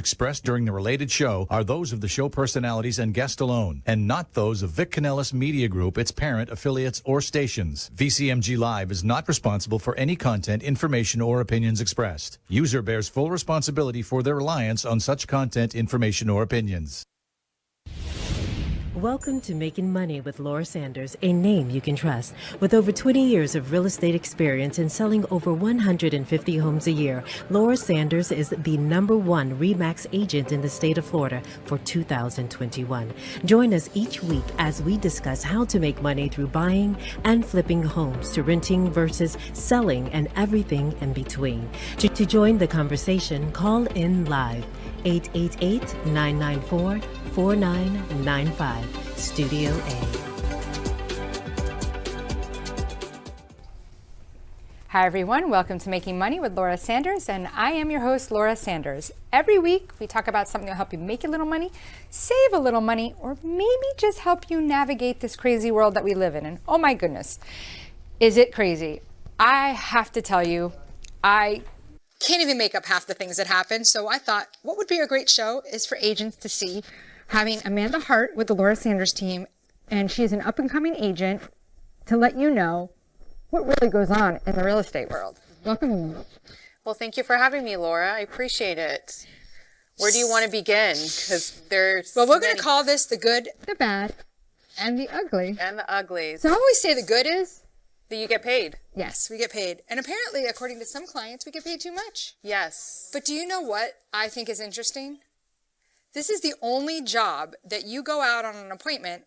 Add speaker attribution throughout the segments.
Speaker 1: expressed during the related show are those of the show personalities and guest alone, and not those of Vic Canellis Media Group, its parent, affiliates, or stations. VCMG Live is not responsible for any content, information, or opinions expressed. User bears full responsibility for their reliance on such content, information, or opinions.
Speaker 2: Welcome to Making Money with Laura Sanders, a name you can trust. With over 20 years of real estate experience and selling over 150 homes a year, Laura Sanders is the #1 RE/MAX agent in the state of Florida for 2021. Join us each week as we discuss how to make money through buying and flipping homes, to renting versus selling, and everything in between. To join the conversation, call in live 888-994-4995, Studio A.
Speaker 3: Hi everyone, welcome to Making Money with Laura Sanders, and I am your host, Laura Sanders. Every week we talk about something that will help you make a little money, save a little money, or maybe just help you navigate this crazy world that we live in. And oh my goodness, is it crazy? I have to tell you, I can't even make up half the things that happen. So I thought, what would be a great show is for agents to see, having Amanda Hart with the Laura Sanders team, and she's an up-and-coming agent, to let you know what really goes on in the real estate world. Welcome, Amanda.
Speaker 4: Well, thank you for having me, Laura. I appreciate it. Where do you want to begin? Because there's
Speaker 3: Well, we're going to call this the good, the bad, and the ugly.
Speaker 4: And the uglies.
Speaker 3: So I always say the good is
Speaker 4: that you get paid.
Speaker 3: Yes, we get paid. And apparently, according to some clients, we get paid too much.
Speaker 4: Yes.
Speaker 3: But do you know what I think is interesting? This is the only job that you go out on an appointment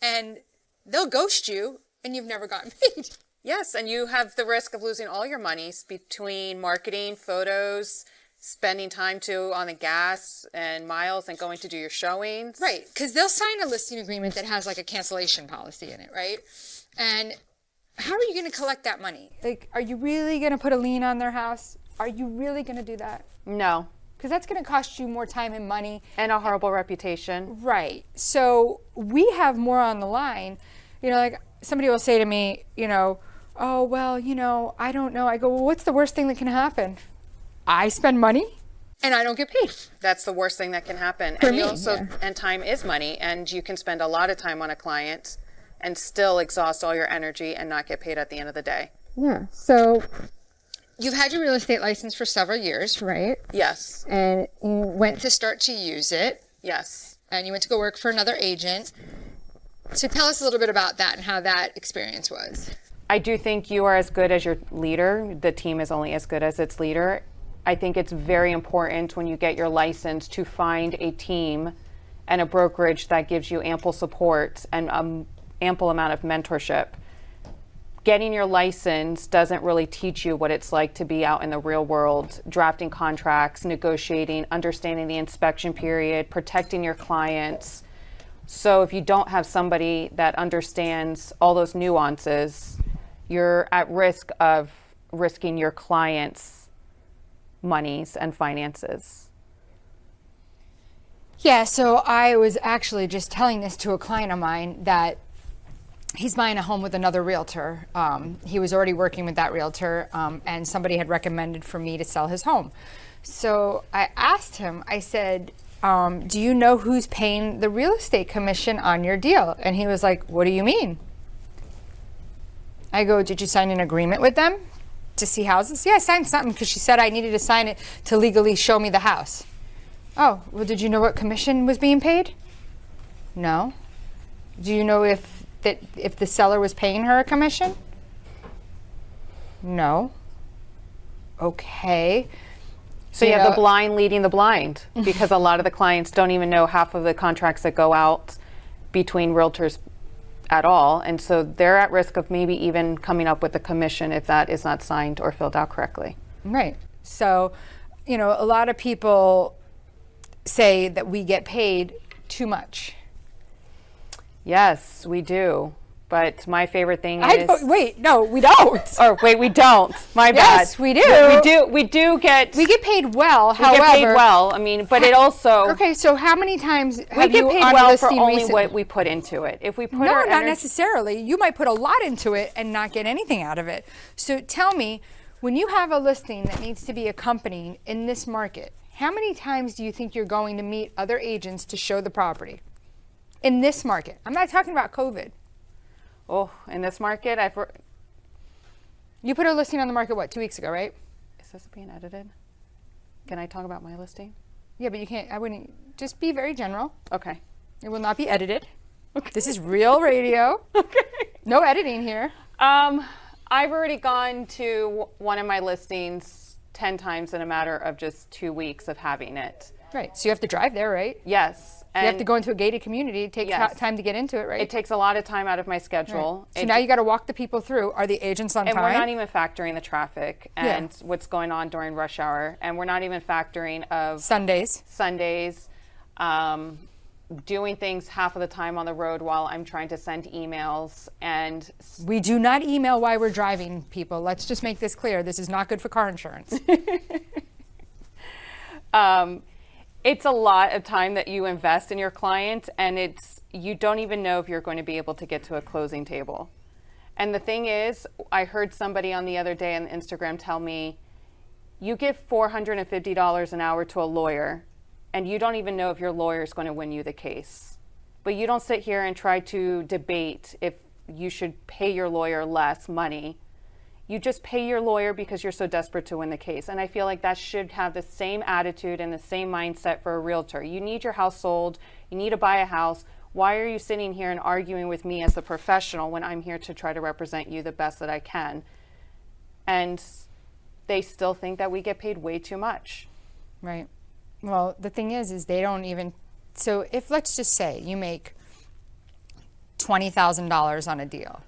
Speaker 3: and they'll ghost you and you've never gotten paid.
Speaker 4: Yes, and you have the risk of losing all your money between marketing, photos, spending time on the gas and miles and going to do your showings.
Speaker 3: Right, because they'll sign a listing agreement that has like a cancellation policy in it, right? And how are you going to collect that money? Like, are you really going to put a lien on their house? Are you really going to do that?
Speaker 4: No.
Speaker 3: Because that's going to cost you more time and money.
Speaker 4: And a horrible reputation.
Speaker 3: Right. So we have more on the line. You know, like somebody will say to me, you know, oh, well, you know, I don't know. I go, well, what's the worst thing that can happen? I spend money and I don't get paid.
Speaker 4: That's the worst thing that can happen.
Speaker 3: For
Speaker 4: and
Speaker 3: me,
Speaker 4: you also,
Speaker 3: yeah.
Speaker 4: And time is money, and you can spend a lot of time on a client and still exhaust all your energy and not get paid at the end of the day.
Speaker 3: Yeah. So you've had your real estate license for several years, right?
Speaker 4: Yes.
Speaker 3: And you went to start to use it.
Speaker 4: Yes.
Speaker 3: And you went to go work for another agent. So tell us a little bit about that and how that experience was.
Speaker 4: I do think you are as good as your leader. The team is only as good as its leader. I think it's very important when you get your license to find a team and a brokerage that gives you ample support and ample amount of mentorship. Getting your license doesn't really teach you what it's like to be out in the real world, drafting contracts, negotiating, understanding the inspection period, protecting your clients. So if you don't have somebody that understands all those nuances, you're at risk of risking your clients' monies and finances.
Speaker 3: Yeah, so I was actually just telling this to a client of mine that he's buying a home with another realtor. He was already working with that realtor, and somebody had recommended for me to sell his home. So I asked him, I said, do you know who's paying the real estate commission on your deal? And he was like, what do you mean? I go, did you sign an agreement with them to see houses? Yeah, I signed something because she said I needed to sign it to legally show me the house. Oh, well, did you know what commission was being paid? No. Do you know if the seller was paying her a commission? No. Okay.
Speaker 4: So you have the blind leading the blind, because a lot of the clients don't even know half of the contracts that go out between realtors at all. And so they're at risk of maybe even coming up with a commission if that is not signed or filled out correctly.
Speaker 3: Right. So, you know, a lot of people say that we get paid too much.
Speaker 4: Yes, we do. But my favorite thing is...
Speaker 3: Wait, no, we don't.
Speaker 4: Or wait, we don't. My bad.
Speaker 3: Yes, we do.
Speaker 4: We do get...
Speaker 3: We get paid well,
Speaker 4: We get paid well. I mean, but it also...
Speaker 3: Okay, so how many times
Speaker 4: we get paid well for only what we put into it. If we put
Speaker 3: No, not necessarily. You might put a lot into it and not get anything out of it. So tell me, when you have a listing that needs to be accompanied in this market, how many times do you think you're going to meet other agents to show the property in this market? I'm not talking about COVID.
Speaker 4: Oh, in this market,
Speaker 3: You put a listing on the market, what, 2 weeks ago, right?
Speaker 4: Is this being edited? Can I talk about my listing?
Speaker 3: Yeah, but you can't, I wouldn't, just be very general.
Speaker 4: Okay.
Speaker 3: It will not be edited. Okay. This is real radio.
Speaker 4: Okay.
Speaker 3: No editing here.
Speaker 4: I've already gone to one of my listings 10 times in a matter of just 2 weeks of having it.
Speaker 3: Right. So you have to drive there, right?
Speaker 4: Yes.
Speaker 3: You have to go into a gated community. It takes
Speaker 4: Yes.
Speaker 3: time to get into it, right?
Speaker 4: It takes a lot of time out of my schedule.
Speaker 3: Right. So now you got to walk the people through. Are the agents on
Speaker 4: And
Speaker 3: time?
Speaker 4: we're not even factoring the traffic and what's going on during rush hour. And we're not even factoring of
Speaker 3: Sundays.
Speaker 4: Doing things half of the time on the road while I'm trying to send emails. And
Speaker 3: We do not email while we're driving, people. Let's just make this clear. This is not good for car insurance.
Speaker 4: it's a lot of time that you invest in your client, and you don't even know if you're going to be able to get to a closing table. And the thing is, I heard somebody on the other day on Instagram tell me, you give $450 an hour to a lawyer, and you don't even know if your lawyer is going to win you the case. But you don't sit here and try to debate if you should pay your lawyer less money. You just pay your lawyer because you're so desperate to win the case. And I feel like that should have the same attitude and the same mindset for a realtor. You need your house sold. You need to buy a house. Why are you sitting here and arguing with me as a professional when I'm here to try to represent you the best that I can? And they still think that we get paid way too much.
Speaker 3: Right. Well, the thing is they don't even, so if, let's just say you make $20,000 on a deal,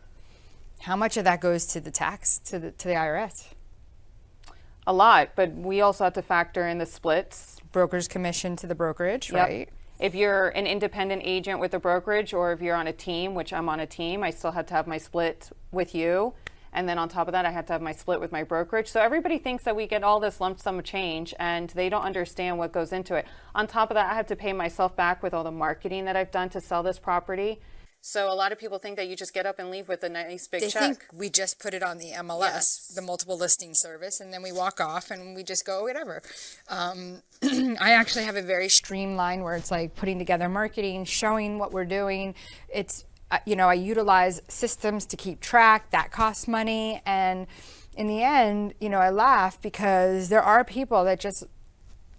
Speaker 3: how much of that goes to the tax, to the IRS?
Speaker 4: A lot, but we also have to factor in the splits.
Speaker 3: Broker's commission to the brokerage,
Speaker 4: Yep.
Speaker 3: right?
Speaker 4: If you're an independent agent with a brokerage, or if you're on a team, which I'm on a team, I still had to have my split with you. And then on top of that, I had to have my split with my brokerage. So everybody thinks that we get all this lump sum of change, and they don't understand what goes into it. On top of that, I have to pay myself back with all the marketing that I've done to sell this property. So a lot of people think that you just get up and leave with a nice big check.
Speaker 3: They think we just put it on the MLS,
Speaker 4: Yes.
Speaker 3: the multiple listing service, and then we walk off and we just go whatever. I actually have a very streamlined where it's like putting together marketing, showing what we're doing. It's, I utilize systems to keep track. That costs money. And in the end, I laugh because there are people that just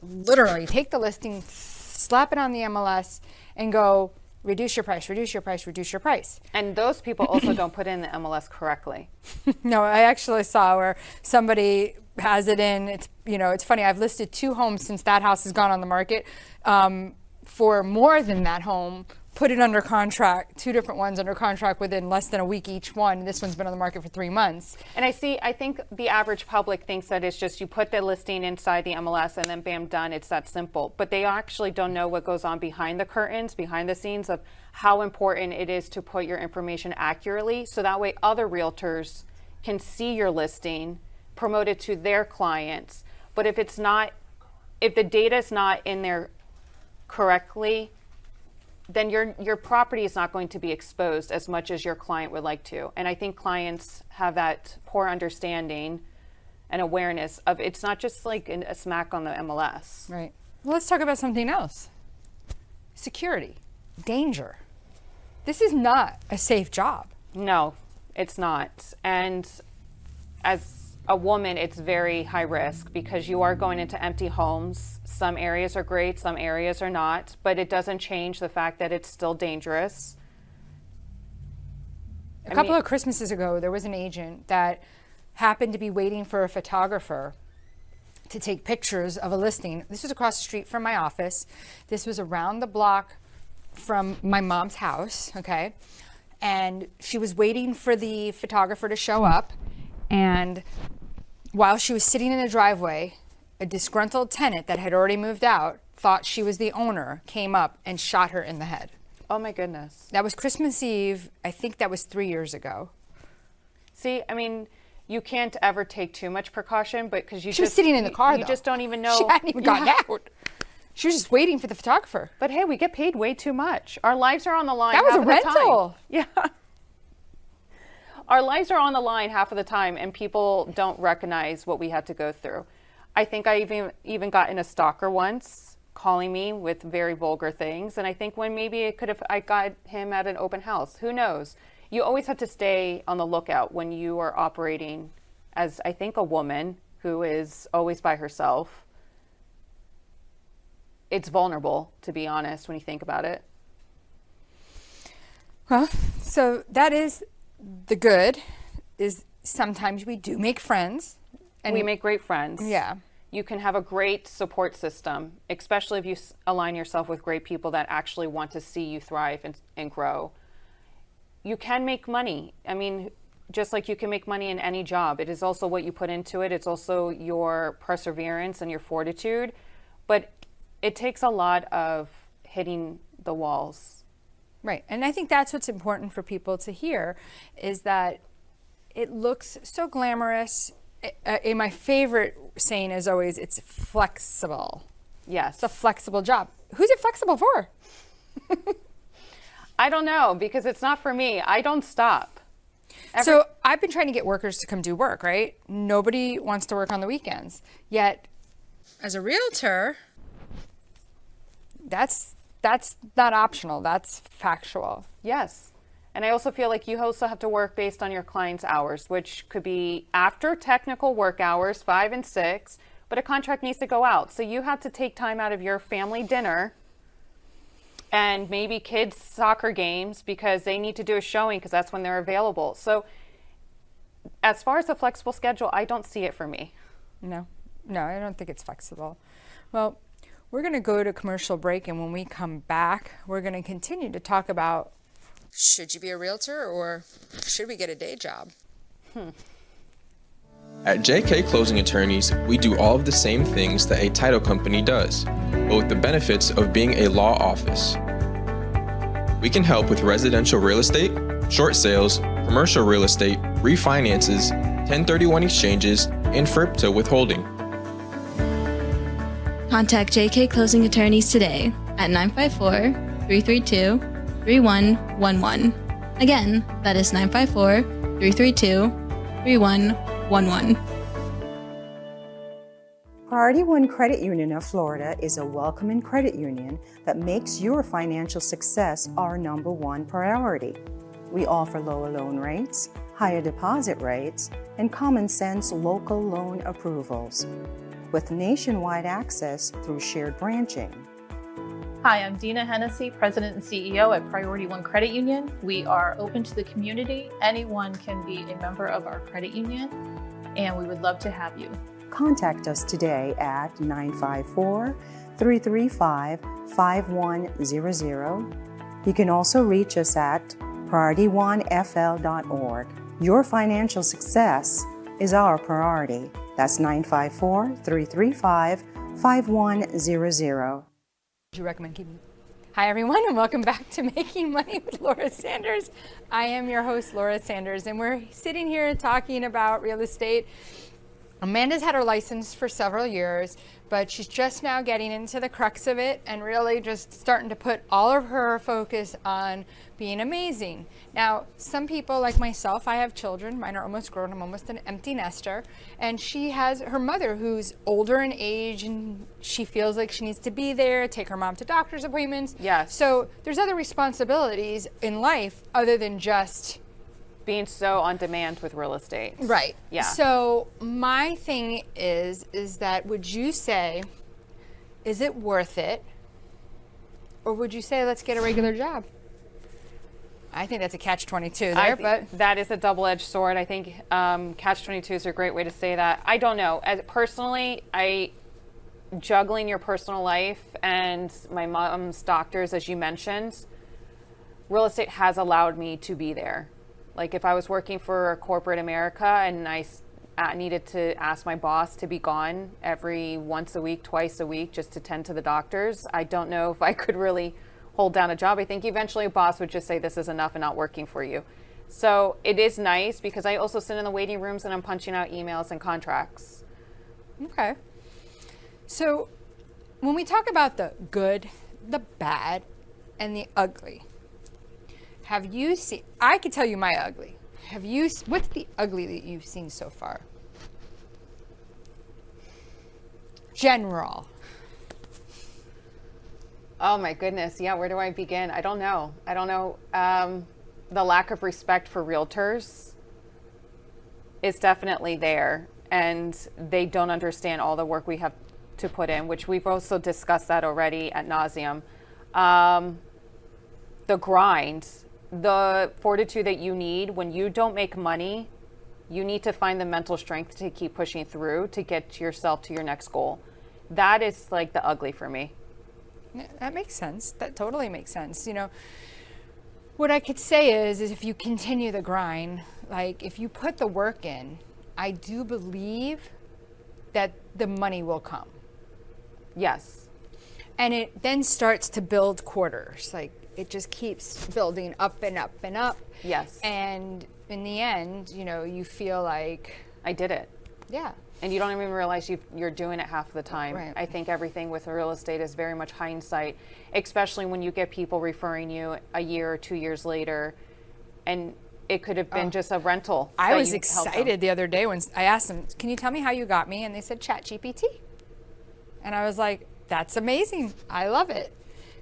Speaker 3: literally take the listing, slap it on the MLS, and go, reduce your price, reduce your price, reduce your price.
Speaker 4: And those people also don't put in the MLS correctly.
Speaker 3: No, I actually saw where somebody has it in. It's funny. I've listed 2 homes since that house has gone on the market for more than that home. Put it under contract, 2 different ones under contract within less than a week each one. This one's been on the market for 3 months.
Speaker 4: And I think the average public thinks that it's just you put the listing inside the MLS and then bam, done. It's that simple. But they actually don't know what goes on behind the curtains, behind the scenes of how important it is to put your information accurately. So that way other realtors can see your listing, promote it to their clients. But if the data is not in there correctly, then your property is not going to be exposed as much as your client would like to. And I think clients have that poor understanding and awareness of it's not just like a smack on the MLS.
Speaker 3: Right. Well, let's talk about something else. Security, danger. This is not a safe job.
Speaker 4: No, it's not. And as a woman, it's very high risk because you are going into empty homes. Some areas are great, some areas are not, but it doesn't change the fact that it's still dangerous.
Speaker 3: A couple of Christmases ago, there was an agent that happened to be waiting for a photographer to take pictures of a listing. This was across the street from my office. This was around the block from my mom's house, okay? And she was waiting for the photographer to show up. And while she was sitting in the driveway, a disgruntled tenant that had already moved out thought she was the owner, came up and shot her in the head.
Speaker 4: Oh my goodness.
Speaker 3: That was Christmas Eve. I think that was 3 years ago.
Speaker 4: See, you can't ever take too much precaution, but because
Speaker 3: She was sitting in the car,
Speaker 4: you just don't even know.
Speaker 3: She hadn't even gotten out. She was just waiting for the photographer.
Speaker 4: But hey, we get paid way too much. Our lives are on the line.
Speaker 3: That was
Speaker 4: half
Speaker 3: a
Speaker 4: of the
Speaker 3: rental.
Speaker 4: Time. Yeah. Our lives are on the line half of the time, and people don't recognize what we had to go through. I think I even got in a stalker once, calling me with very vulgar things. And I think when maybe I got him at an open house. Who knows? You always have to stay on the lookout when you are operating as, I think, a woman who is always by herself. It's vulnerable, to be honest, when you think about it.
Speaker 3: Well, so that is the good, is sometimes we do make friends.
Speaker 4: And we make great friends.
Speaker 3: Yeah.
Speaker 4: You can have a great support system, especially if you align yourself with great people that actually want to see you thrive and grow. You can make money. I mean, just like you can make money in any job, it is also what you put into it. It's also your perseverance and your fortitude. But it takes a lot of hitting the walls.
Speaker 3: Right. And I think that's what's important for people to hear, is that it looks so glamorous. My favorite saying is always, it's flexible.
Speaker 4: Yes.
Speaker 3: It's a flexible job. Who's it flexible for?
Speaker 4: I don't know, because it's not for me. I don't stop.
Speaker 3: So I've been trying to get workers to come do work, right? Nobody wants to work on the weekends. Yet, as a realtor, that's not optional. That's factual.
Speaker 4: Yes. And I also feel like you also have to work based on your client's hours, which could be after technical work hours, 5 and 6, but a contract needs to go out. So you have to take time out of your family dinner and maybe kids' soccer games because they need to do a showing because that's when they're available. So as far as a flexible schedule, I don't see it for me.
Speaker 3: No, I don't think it's flexible. Well, we're going to go to commercial break, and when we come back, we're going to continue to talk about, should you be a realtor or should we get a day job?
Speaker 5: At JK Closing Attorneys, we do all of the same things that a title company does, but with the benefits of being a law office. We can help with residential real estate, short sales, commercial real estate, refinances, 1031 exchanges, and FRIPTA withholding.
Speaker 6: Contact JK Closing Attorneys today at 954-332-3111. Again, that is 954-332-3111.
Speaker 7: Priority One Credit Union of Florida is a welcoming credit union that makes your financial success our #1 priority. We offer lower loan rates, higher deposit rates, and common sense local loan approvals, with nationwide access through shared branching.
Speaker 8: Hi, I'm Dina Hennessy, President and CEO at Priority One Credit Union. We are open to the community. Anyone can be a member of our credit union, and we would love to have you.
Speaker 7: Contact us today at 954-335-5100. You can also reach us at PriorityOneFL.org. Your financial success is our priority. That's 954-335-5100.
Speaker 3: Would you recommend keeping? Hi, everyone, and welcome back to Making Money with Laura Sanders. I am your host, Laura Sanders, and we're sitting here talking about real estate. Amanda's had her license for several years, but she's just now getting into the crux of it and really just starting to put all of her focus on being amazing. Now, some people like myself, I have children, mine are almost grown, I'm almost an empty nester, and she has her mother who's older in age and she feels like she needs to be there, take her mom to doctor's appointments.
Speaker 4: Yes.
Speaker 3: So there's other responsibilities in life other than just
Speaker 4: being so on demand with real estate.
Speaker 3: right.
Speaker 4: Yeah.
Speaker 3: So my thing is that would you say, is it worth it? Or would you say, let's get a regular job? I think that's a catch-22 there, but
Speaker 4: that is a double-edged sword. I think catch-22s are a great way to say that. I don't know. Personally, juggling your personal life and my mom's doctors, as you mentioned, real estate has allowed me to be there. Like if I was working for corporate America and I needed to ask my boss to be gone every once a week, twice a week, just to tend to the doctors, I don't know if I could really hold down a job. I think eventually a boss would just say this is enough and not working for you. So it is nice because I also sit in the waiting rooms and I'm punching out emails and contracts.
Speaker 3: okay. So when we talk about the good, the bad, and the ugly, have you seen, I could tell you my ugly. What's the ugly that you've seen so far? general?
Speaker 4: Oh my goodness. Yeah, where do I begin? I don't know. The lack of respect for realtors is definitely there, and they don't understand all the work we have to put in, which we've also discussed that already ad nauseum. The grind, the fortitude that you need when you don't make money, you need to find the mental strength to keep pushing through to get yourself to your next goal. That is like the ugly for me.
Speaker 3: Yeah, that makes sense. That totally makes sense. You know, what I could say is if you continue the grind, like if you put the work in, I do believe that the money will come.
Speaker 4: Yes.
Speaker 3: And it then starts to build quarters. Like it just keeps building up and up and up.
Speaker 4: Yes.
Speaker 3: And in the end, you know, you feel like
Speaker 4: I did it.
Speaker 3: Yeah.
Speaker 4: And you don't even realize you're doing it half the time.
Speaker 3: Right.
Speaker 4: I think everything with real estate is very much hindsight, especially when you get people referring you a year or 2 years later, and it could have been just a rental.
Speaker 3: I was excited the other day when I asked them, can you tell me how you got me? And they said, ChatGPT. And I was like, that's amazing. I love it.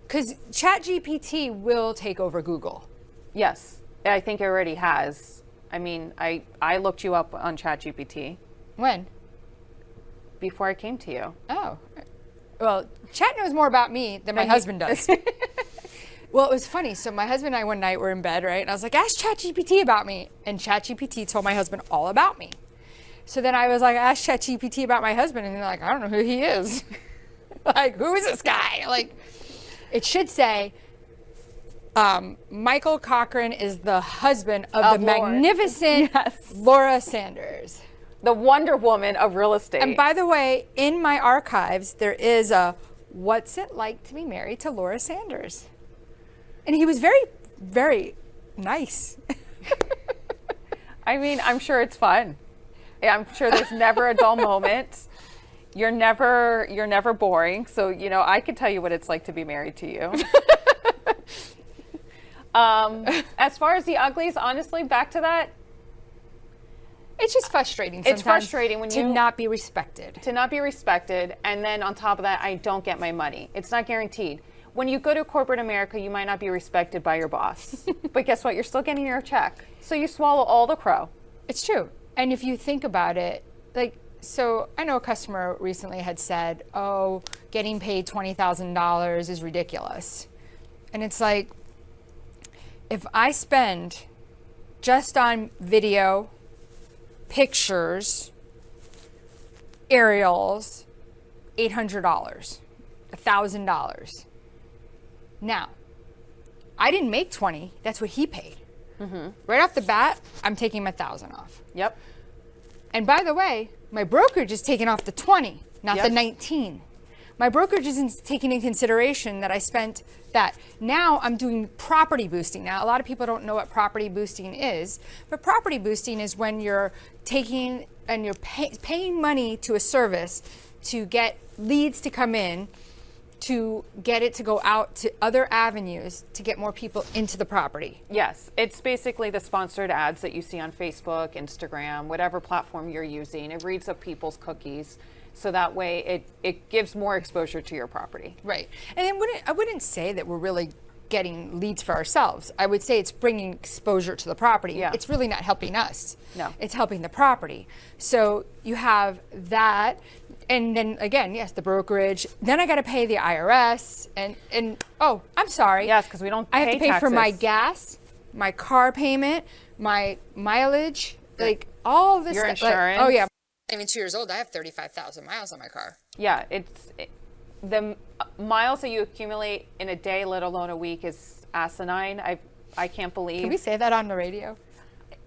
Speaker 3: Because ChatGPT will take over Google.
Speaker 4: Yes, I think it already has. I mean, I looked you up on ChatGPT.
Speaker 3: When?
Speaker 4: Before I came to you.
Speaker 3: Oh. Well, Chat knows more about me than my husband does. Well, it was funny. So my husband and I one night were in bed, right? And I was like, ask ChatGPT about me. And ChatGPT told my husband all about me. So then I was like, ask ChatGPT about my husband. And they're like, I don't know who he is. Like, who is this guy? Like, it should say, Michael Cochran is the husband of the
Speaker 4: Laura.
Speaker 3: magnificent Laura Sanders.
Speaker 4: The Wonder Woman of real estate.
Speaker 3: And by the way, in my archives, there is a what's it like to be married to Laura Sanders? And he was very, very nice.
Speaker 4: I mean, I'm sure it's fun. I'm sure there's never a dull moment. You're never boring. So, you know, I could tell you what it's like to be married to you. As far as the uglies, honestly, back to that,
Speaker 3: It's just frustrating sometimes.
Speaker 4: It's frustrating when
Speaker 3: to not be respected.
Speaker 4: To not be respected, and then on top of that, I don't get my money. It's not guaranteed. When you go to corporate America, you might not be respected by your boss. But guess what? You're still getting your check. So you swallow all the crow.
Speaker 3: It's true. And if you think about it, like, so I know a customer recently had said, oh, getting paid $20,000 is ridiculous. And it's like, if I spend just on video, pictures, aerials, $800, $1,000. Now, I didn't make 20. That's what he paid. Mm-hmm. Right off the bat, I'm taking my 1,000 off.
Speaker 4: Yep.
Speaker 3: And by the way, my brokerage is taking off the 20, not the 19. My brokerage isn't taking into consideration that I spent that. Now I'm doing property boosting. Now, a lot of people don't know what property boosting is, but property boosting is when you're taking and you're paying money to a service to get leads to come in, to get it to go out to other avenues to get more people into the property.
Speaker 4: Yes, it's basically the sponsored ads that you see on Facebook, Instagram, whatever platform you're using. It reads up people's cookies. So that way it gives more exposure to your property.
Speaker 3: Right. And I wouldn't say that we're really getting leads for ourselves. I would say it's bringing exposure to the property.
Speaker 4: Yeah.
Speaker 3: It's really not helping us.
Speaker 4: No.
Speaker 3: It's helping the property. So you have that. And then again, yes, the brokerage. Then I got to pay the IRS. And oh, I'm sorry.
Speaker 4: Yes, because we don't pay
Speaker 3: I have to pay
Speaker 4: taxes.
Speaker 3: for my gas, my car payment, my mileage, like all this
Speaker 4: Your
Speaker 3: stuff. Like,
Speaker 4: insurance.
Speaker 3: oh, yeah. I'm even 2 years old. I have 35,000 miles on my car.
Speaker 4: Yeah, the miles that you accumulate in a day, let alone a week, is asinine. I can't believe.
Speaker 3: Can we say that on the radio?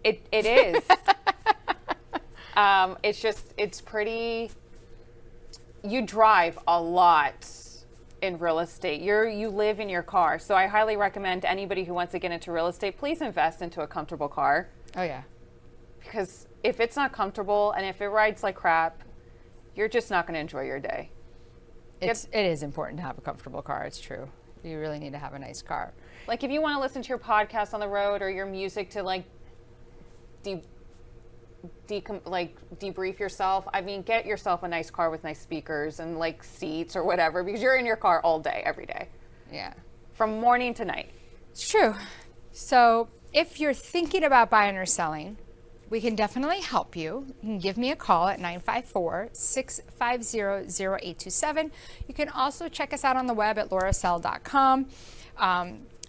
Speaker 4: It is. It's pretty. You drive a lot in real estate. You live in your car. So I highly recommend anybody who wants to get into real estate, please invest into a comfortable car.
Speaker 3: Oh, yeah.
Speaker 4: Because if it's not comfortable and if it rides like crap, you're just not going to enjoy your day.
Speaker 3: It is important to have a comfortable car. It's true. You really need to have a nice car.
Speaker 4: Like if you want to listen to your podcast on the road or your music to like debrief yourself. I mean, get yourself a nice car with nice speakers and like seats or whatever, because you're in your car all day, every day,
Speaker 3: Yeah.
Speaker 4: from morning to night.
Speaker 3: It's true. So if you're thinking about buying or selling, we can definitely help you. You can give me a call at 954-650-0827. You can also check us out on the web at laurasell.com.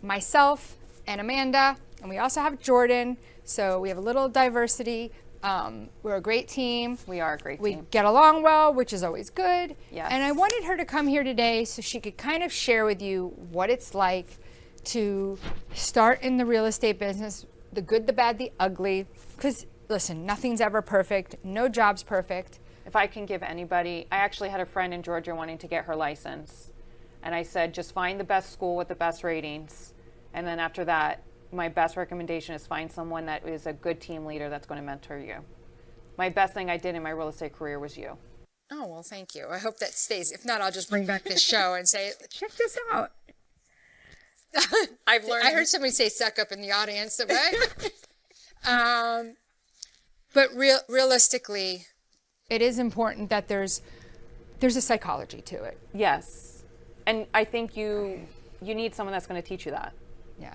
Speaker 3: Myself and Amanda, and we also have Jordan. So we have a little diversity. We're a great team.
Speaker 4: We are a great
Speaker 3: We
Speaker 4: team.
Speaker 3: get along well, which is always good.
Speaker 4: Yes.
Speaker 3: And I wanted her to come here today so she could kind of share with you what it's like to start in the real estate business, the good, the bad, the ugly. Because listen, nothing's ever perfect. No job's perfect.
Speaker 4: If I can give anybody, I actually had a friend in Georgia wanting to get her license. And I said, just find the best school with the best ratings. And then after that, my best recommendation is find someone that is a good team leader that's going to mentor you. My best thing I did in my real estate career was you.
Speaker 3: Oh, well, thank you. I hope that stays. If not, I'll just bring back this show and say, check this out.
Speaker 4: I've learned.
Speaker 3: I heard somebody say suck up in the audience. But realistically, it is important that there's a psychology to it.
Speaker 4: Yes. And I think you need someone that's going to teach you that.
Speaker 3: Yeah.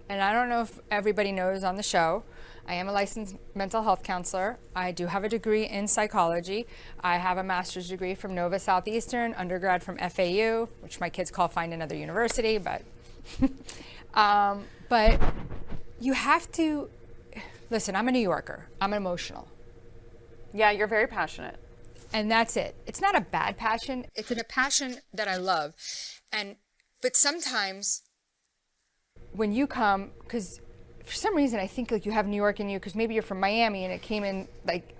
Speaker 3: And I don't know if everybody knows on the show, I am a licensed mental health counselor. I do have a degree in psychology. I have a master's degree from Nova Southeastern, undergrad from FAU, which my kids call Find Another University, but but you have to, listen, I'm a New Yorker. I'm emotional.
Speaker 4: Yeah, you're very passionate.
Speaker 3: And that's it. It's not a bad passion. It's a passion that I love. But sometimes when you come, because for some reason I think like you have New York in you, because maybe you're from Miami and it came in like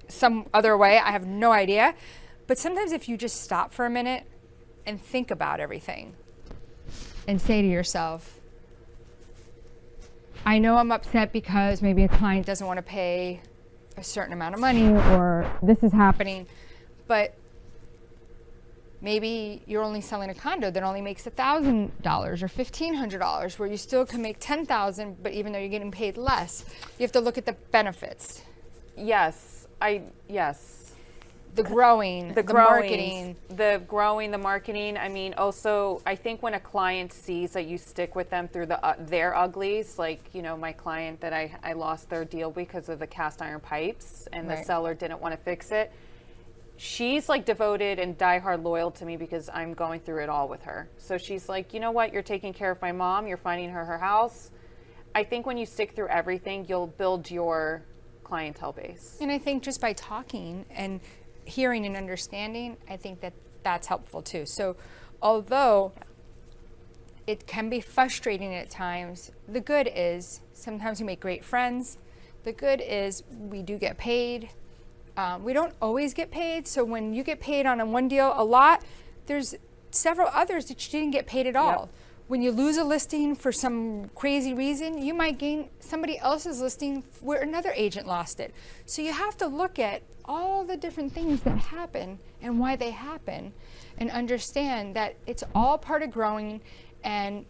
Speaker 3: some other way. I have no idea. But sometimes if you just stop for a minute and think about everything and say to yourself, I know I'm upset because maybe a client doesn't want to pay a certain amount of money or this is happening, but maybe you're only selling a condo that only makes $1,000 or $1,500, where you still can make $10,000, but even though you're getting paid less, you have to look at the benefits.
Speaker 4: Yes.
Speaker 3: The growing, the marketing.
Speaker 4: The growing, the marketing. I mean, also, I think when a client sees that you stick with them through their uglies, like, you know, my client that I lost their deal because of the cast iron pipes and the seller didn't want to fix it. She's like devoted and diehard loyal to me because I'm going through it all with her. So she's like, you know what? You're taking care of my mom. You're finding her house. I think when you stick through everything, you'll build your clientele base.
Speaker 3: And I think just by talking and hearing and understanding, I think that's helpful too. So although it can be frustrating at times, the good is sometimes we make great friends. The good is we do get paid. We don't always get paid. So when you get paid on one deal a lot, there's several others that you didn't get paid at all. Yep. When you lose a listing for some crazy reason, you might gain somebody else's listing where another agent lost it. So you have to look at all the different things that happen and why they happen and understand that it's all part of growing, and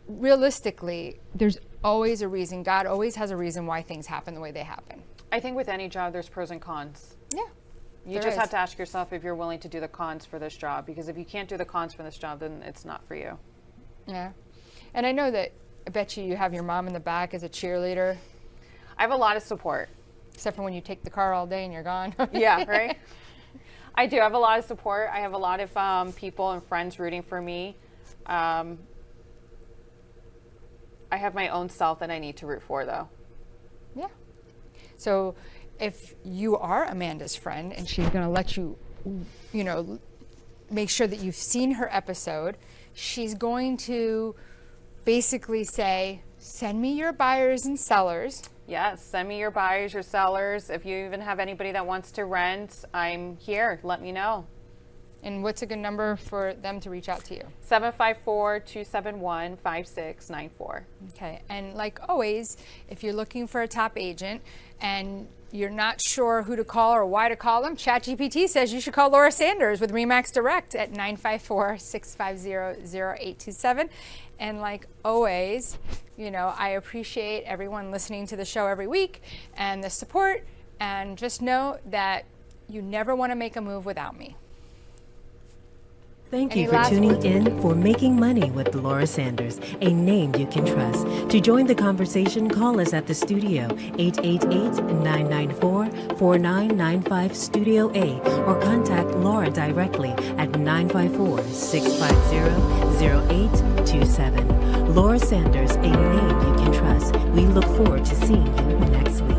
Speaker 3: realistically, there's always a reason. God always has a reason why things happen the way they happen.
Speaker 4: I think with any job, there's pros and cons.
Speaker 3: Yeah.
Speaker 4: You just have to ask yourself if you're willing to do the cons for this job, because if you can't do the cons for this job, then it's not for you.
Speaker 3: Yeah. And I know that, I bet you have your mom in the back as a cheerleader.
Speaker 4: I have a lot of support.
Speaker 3: Except for when you take the car all day and you're gone.
Speaker 4: Yeah, right? I do have a lot of support. I have a lot of people and friends rooting for me. I have my own self that I need to root for, though.
Speaker 3: Yeah. So if you are Amanda's friend and she's going to let you, you know, make sure that you've seen her episode, she's going to basically say, send me your buyers and sellers.
Speaker 4: Yes, send me your buyers, your sellers. If you even have anybody that wants to rent, I'm here. Let me know.
Speaker 3: And what's a good number for them to reach out to you?
Speaker 4: 754-271-5694.
Speaker 3: Okay, and like always, if you're looking for a top agent and you're not sure who to call or why to call them, ChatGPT says you should call Laura Sanders with RE/MAX Direct at 954-650-0827. And like always, you know, I appreciate everyone listening to the show every week and the support. And just know that you never want to make a move without me.
Speaker 2: Thank
Speaker 3: Any
Speaker 2: you for
Speaker 3: last
Speaker 2: tuning
Speaker 3: words?
Speaker 2: in for Making Money with Laura Sanders, a name you can trust. To join the conversation, call us at the studio, 888-994-4995 Studio A, or contact Laura directly at 954-650-0827. Laura Sanders, a name you can trust. We look forward to seeing you next week.